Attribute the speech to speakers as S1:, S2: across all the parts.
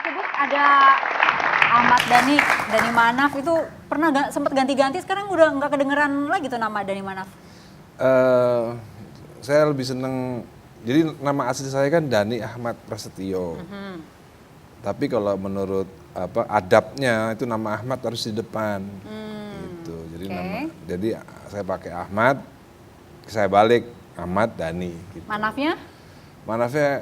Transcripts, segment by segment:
S1: sebut ada Ahmad Dhani, Dhani Manaf itu pernah sempat ganti-ganti, sekarang udah nggak kedengeran lagi tuh nama Dhani Manaf.
S2: Saya lebih seneng, jadi nama asli saya kan Dhani Ahmad Prasetyo. Tapi kalau menurut adabnya itu nama Ahmad harus di depan. Gitu. Jadi jadi saya pakai Ahmad, saya balik Ahmad Dhani. Gitu.
S1: Manafnya?
S2: Manafnya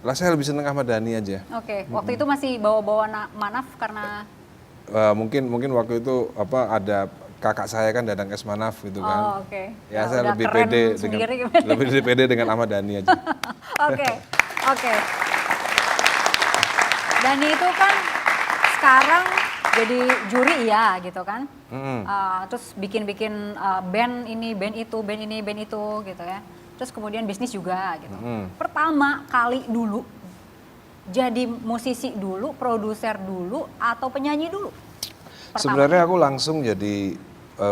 S2: lah saya lebih seneng Ahmad Dhani aja.
S1: Oke. Waktu itu masih bawa-bawa Manaf karena
S2: mungkin waktu itu ada kakak saya kan Dadang S Manaf gitu kan.
S1: Oh, oke.
S2: Ya,
S1: Ya,
S2: saya
S1: udah
S2: lebih
S1: keren
S2: pede
S1: sendiri
S2: dengan
S1: gimana?
S2: lebih pede dengan Ahmad Dhani aja.
S1: Oke. Dhani itu kan sekarang jadi juri ya gitu kan. Terus bikin-bikin band ini, band itu, band ini, band itu gitu ya. Terus kemudian bisnis juga gitu. Pertama kali dulu jadi musisi dulu, produser dulu, atau penyanyi dulu?
S2: Sebenarnya aku langsung jadi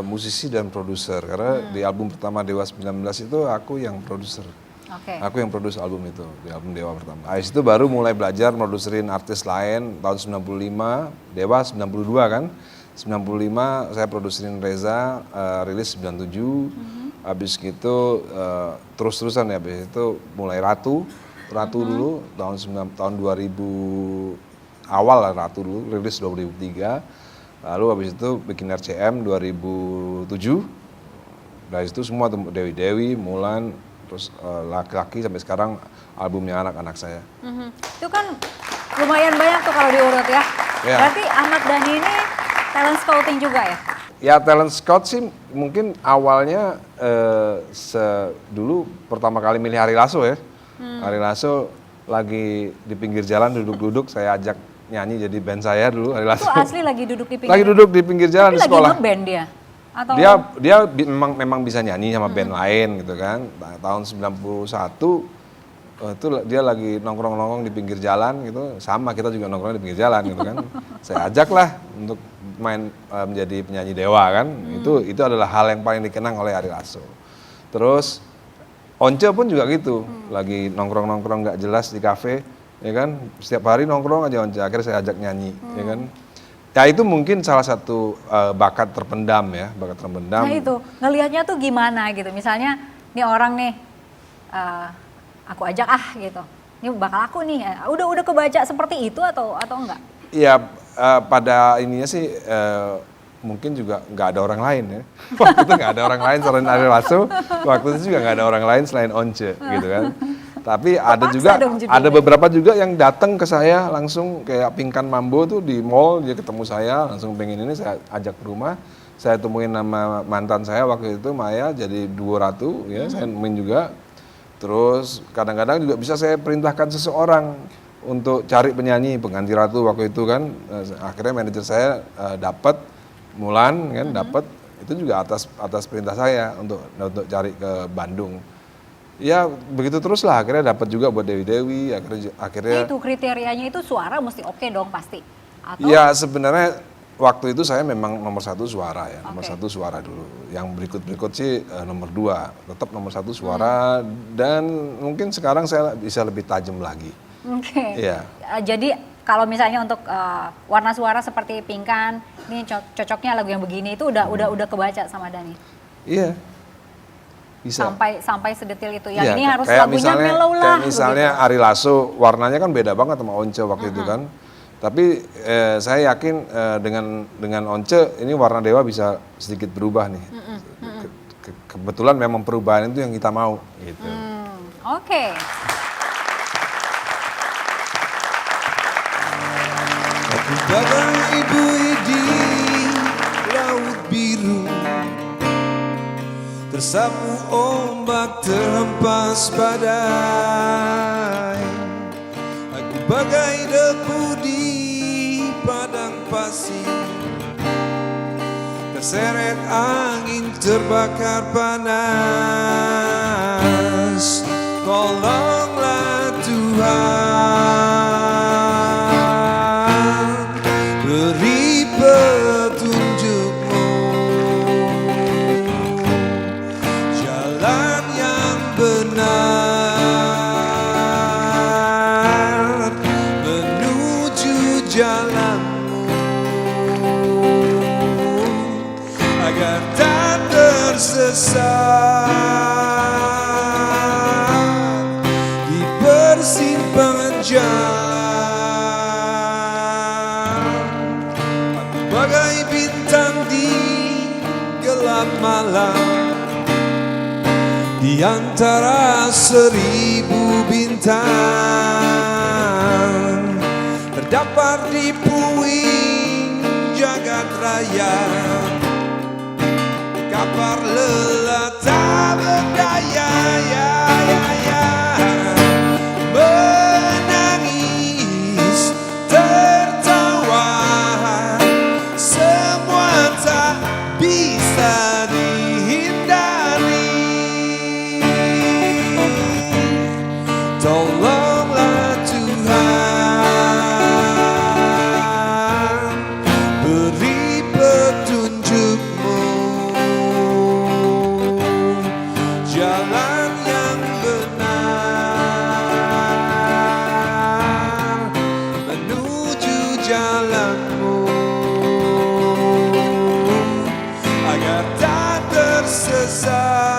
S2: musisi dan produser karena di album pertama Dewa 19 itu aku yang produser.
S1: Oke.
S2: Aku yang produce album itu, di album Dewa pertama. Habis itu baru mulai belajar produserin artis lain tahun 95, Dewa 92 kan. 95 saya produserin Reza, rilis 97. Habis gitu terus-terusan ya, habis itu mulai Ratu dulu tahun 2000 awal lah, Ratu dulu rilis 2003. Lalu habis itu bikin RCM 2007. Dari situ semua Dewi, Mulan, terus laki-laki sampai sekarang albumnya anak-anak saya.
S1: Itu kan lumayan banyak tuh kalau diurut ya.
S2: Ya.
S1: Berarti Ahmad Dhani ini talent scouting juga ya?
S2: Ya talent scout sih mungkin awalnya dulu pertama kali milih Ari Lasso ya. Ari Lasso lagi di pinggir jalan duduk-duduk, saya ajak nyanyi jadi band saya dulu Ari Lasso.
S1: Itu asli lagi duduk di pinggir.
S2: Lagi duduk di pinggir jalan
S1: Tapi
S2: di sekolah.
S1: lagi nge-band dia? Atau
S2: Dia memang bisa nyanyi sama band lain gitu kan. Tahun 91 itu dia lagi nongkrong-nongkrong di pinggir jalan gitu. Sama kita juga nongkrong di pinggir jalan gitu kan. Saya ajak lah untuk main menjadi penyanyi Dewa kan. Itu adalah hal yang paling dikenang oleh Ari Lasso. Terus Once pun juga gitu. Lagi nongkrong-nongkrong nggak jelas di kafe ya kan. Setiap hari nongkrong aja Once. Akhirnya saya ajak nyanyi ya kan. Ya itu mungkin salah satu bakat terpendam ya, bakat terpendam.
S1: Nah itu, ngelihatnya tuh gimana gitu. Misalnya, nih orang nih, aku ajak gitu. Ini bakal aku nih. Udah kebaca seperti itu atau enggak?
S2: Iya, pada ininya sih mungkin juga nggak ada orang lain ya. Waktu itu nggak ada orang lain selain Ari Lasso. Waktu itu juga nggak ada orang lain selain Once gitu kan. Tapi ada beberapa juga yang datang ke saya langsung kayak Pinkan Mambo tuh di mall, dia ketemu saya langsung pengen ini, saya ajak ke rumah, saya temuin nama mantan saya waktu itu Maya jadi duo Ratu ya, saya nemuin juga. Terus kadang-kadang juga bisa saya perintahkan seseorang untuk cari penyanyi pengganti Ratu waktu itu kan. Akhirnya manajer saya dapat Mulan kan, dapat itu juga atas perintah saya untuk cari ke Bandung. Ya begitu terus lah, akhirnya dapat juga buat Dewi, akhirnya
S1: Itu kriterianya itu suara mesti oke dong pasti. Atau
S2: ya sebenarnya waktu itu saya memang nomor 1 suara ya, nomor 1 suara dulu. Yang berikut sih nomor 2, tetap nomor 1 suara, dan mungkin sekarang saya bisa lebih tajam lagi.
S1: Oke.
S2: Iya.
S1: Jadi kalau misalnya untuk warna suara seperti Pinkan, ini cocoknya lagu yang begini itu udah kebaca sama Dhani.
S2: Iya. Bisa.
S1: Sampai sedetil itu. Yang
S2: Iya,
S1: ini harus
S2: kayak
S1: lagunya
S2: misalnya,
S1: mellow lah.
S2: Kayak misalnya
S1: begitu.
S2: Ari Lasso warnanya kan beda banget sama Once waktu itu kan. Tapi saya yakin dengan Once ini warna Dewa bisa sedikit berubah nih. Kebetulan memang perubahan itu yang kita mau gitu.
S1: Oke.
S3: Aku bagai ibu di laut biru, tersapu ombak terhempas badai. Aku bagai debu di padang pasir, terseret angin terbakar panas. Tolonglah Tuhan, beri petunjuk-Mu, jalan yang benar. tersesat di persimpangan jalan. Aku bagai bintang di gelap malam, di antara 1000 bintang terdampar di puing jagat raya. Kabar lelah tak berdaya, ya, ya, ya. Menangis, tertawa, semua tak bisa dihindari. Tolonglah Tuhan, beri petunjuk-Mu, jalan yang benar menuju jalan-Mu, agar tak tersesat